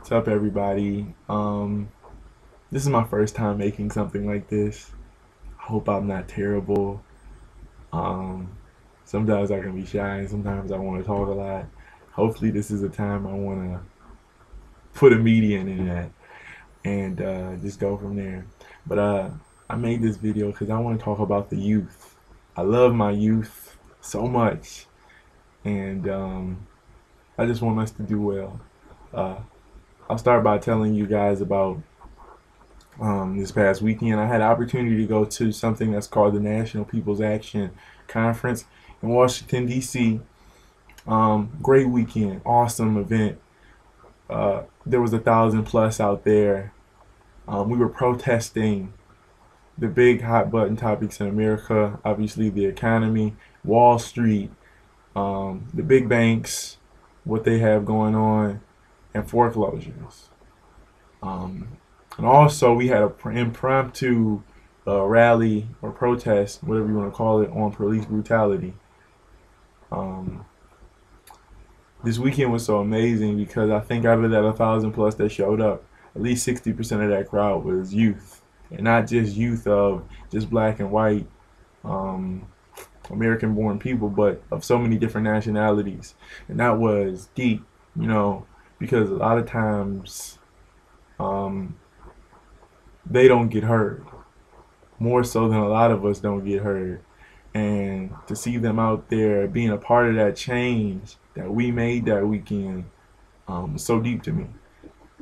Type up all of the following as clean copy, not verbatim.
What's up, everybody? This is my first time making something like this. I hope I'm not terrible. Um, Sometimes I can be shy, and sometimes I want to talk a lot. Hopefully, this is a time I want to put a median in that and just go from there. But I made this video because I want to talk about the youth. I love my youth so much, and I just want us to do well. Uh, I'll start by telling you guys about this past weekend. I had the opportunity to go to something that's called the National People's Action Conference in Washington, D.C. Great weekend, awesome event. There was 1,000 plus out there. We were protesting the big hot button topics in America, obviously the economy, Wall Street, the big banks, what they have going on, and foreclosures. Um, and also, we had an impromptu rally or protest, whatever you want to call it, on police brutality. Um, this weekend was so amazing because I think out of that 1,000 plus that showed up, at least 60% of that crowd was youth, and not just youth of just black and white um, American-born people, but of so many different nationalities, and that was deep, you know, because a lot of times um, they don't get heard more so than a lot of us don't get heard. And to see them out there being a part of that change that we made that weekend was so deep to me.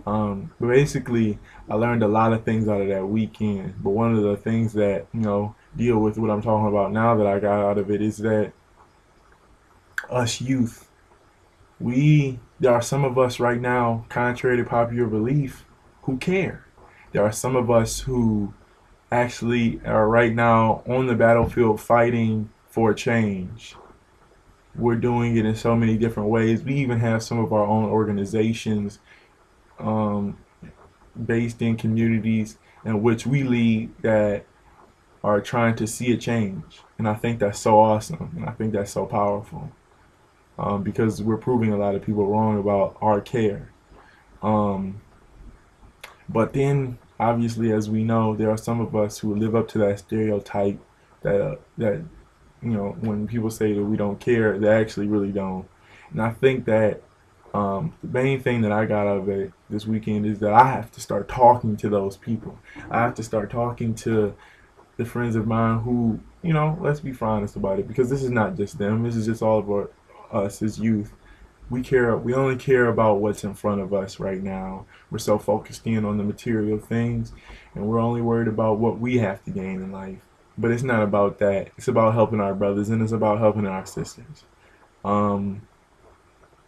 But basically, I learned a lot of things out of that weekend. But one of the things that, deal with what I'm talking about now that I got out of it is that us youth, there are some of us right now, contrary to popular belief, who care. There are some of us who actually are right now on the battlefield fighting for change. We're doing it in so many different ways. We even have some of our own organizations um, based in communities in which we lead that are trying to see a change. And I think that's so awesome. And I think that's so powerful because we're proving a lot of people wrong about our care. Um, But then, obviously, as we know, there are some of us who live up to that stereotype that when people say that we don't care, they actually really don't. And I think that the main thing that I got out of it this weekend is that I have to start talking to those people. I have to start talking to the friends of mine who, let's be honest about it, because this is not just them. This is just all of us as youth. We only care about what's in front of us right now. We're so focused in on the material things, and we're only worried about what we have to gain in life. But it's not about that. It's about helping our brothers, and it's about helping our sisters. um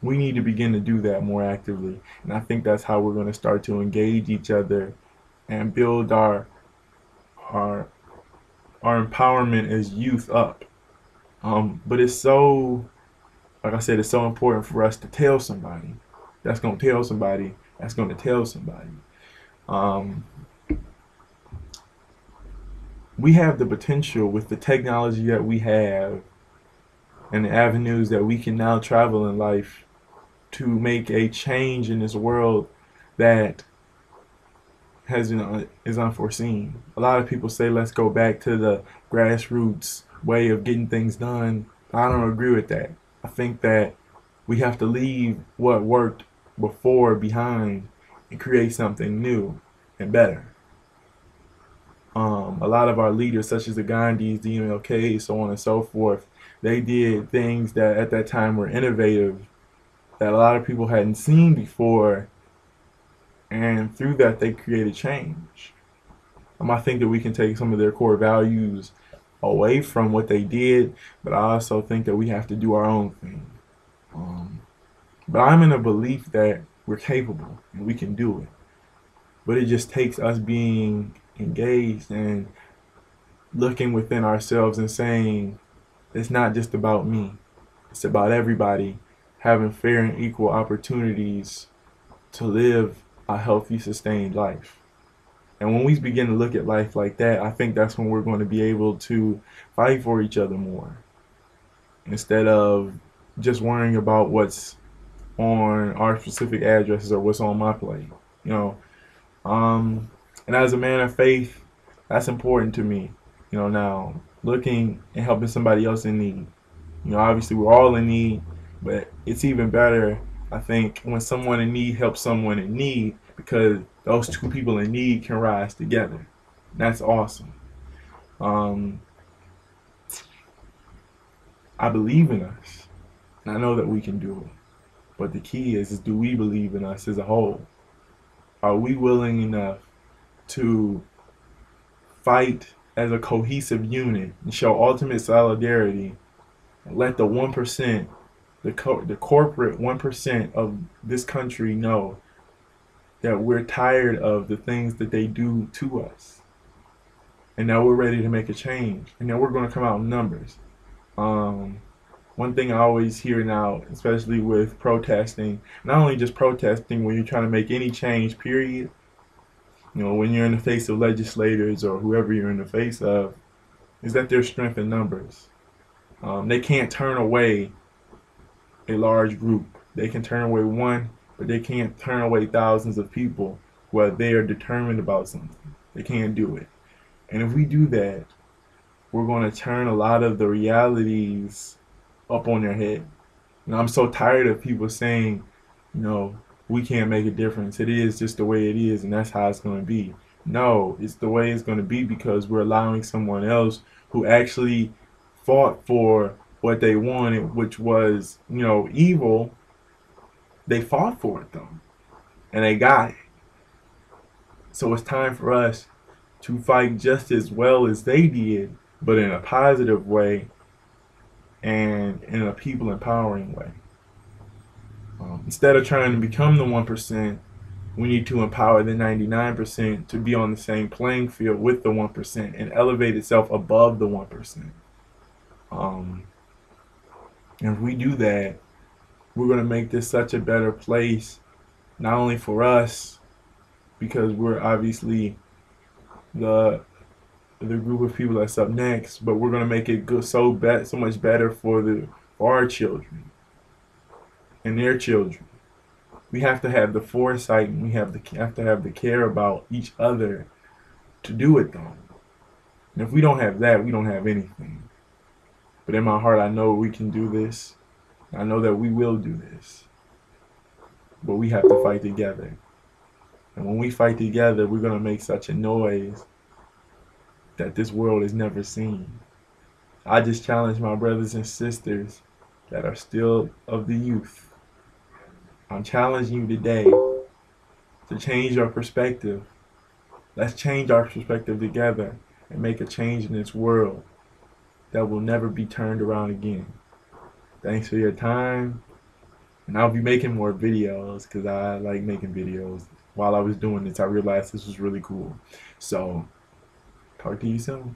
we need to begin to do that more actively, and I think that's how we're going to start to engage each other and build our our empowerment as youth up. But it's so, like I said, it's so important for us to tell somebody that's going to tell somebody that's going to tell somebody. Um, we have the potential with the technology that we have and the avenues that we can now travel in life to make a change in this world that is unforeseen. A lot of people say let's go back to the grassroots way of getting things done. I don't agree with that. I think that we have to leave what worked before behind and create something new and better. A lot of our leaders, such as the Gandhis, the MLKs, so on and so forth, they did things that at that time were innovative that a lot of people hadn't seen before, and through that they created change. I think that we can take some of their core values away from what they did, but I also think that we have to do our own thing. Um, but I'm in a belief that we're capable and we can do it. But it just takes us being engaged and looking within ourselves and saying, it's not just about me, it's about everybody having fair and equal opportunities to live a healthy, sustained life. And when we begin to look at life like that, I think that's when we're going to be able to fight for each other more instead of just worrying about what's on our specific addresses or what's on my plate. You know, and as a man of faith, that's important to me. Now looking and helping somebody else in need. Obviously we're all in need, but it's even better, I think, when someone in need helps someone in need, because those two people in need can rise together. That's awesome. Um, I believe in us, and I know that we can do it. But the key is do we believe in us as a whole? Are we willing enough to fight as a cohesive unit and show ultimate solidarity and let the 1%, the corporate 1% of this country know that we're tired of the things that they do to us, and now we're ready to make a change, and then we're going to come out in numbers. Um, One thing I always hear now, especially with protesting, not only just protesting when you're trying to make any change, period, when you're in the face of legislators or whoever you're in the face of, is that there's strength in numbers. They can't turn away a large group. They can turn away one, but they can't turn away thousands of people who are there determined about something. They can't do it. And if we do that, we're going to turn a lot of the realities up on their head. I'm so tired of people saying, we can't make a difference. It is just the way it is, and that's how it's going to be. No, it's the way it's going to be because we're allowing someone else who actually fought for what they wanted, which was, evil. They fought for it, though, and they got it. So it's time for us to fight just as well as they did, but in a positive way and in a people empowering way. Instead of trying to become the 1%, we need to empower the 99% to be on the same playing field with the 1% and elevate itself above the 1%. And if we do that, we're going to make this such a better place, not only for us, because we're obviously the group of people that's up next, but we're going to make it good, so much better for our children and their children. We have to have the foresight, and we have to have the care about each other to do it, though. And if we don't have that, we don't have anything. But in my heart, I know we can do this. I know that we will do this. But we have to fight together. And when we fight together, we're going to make such a noise that this world has never seen. I just challenge my brothers and sisters that are still of the youth. I'm challenging you today to change your perspective. Let's change our perspective together and make a change in this world that will never be turned around again. Thanks for your time. And I'll be making more videos because I like making videos. While I was doing this, I realized this was really cool. So, talk to you soon.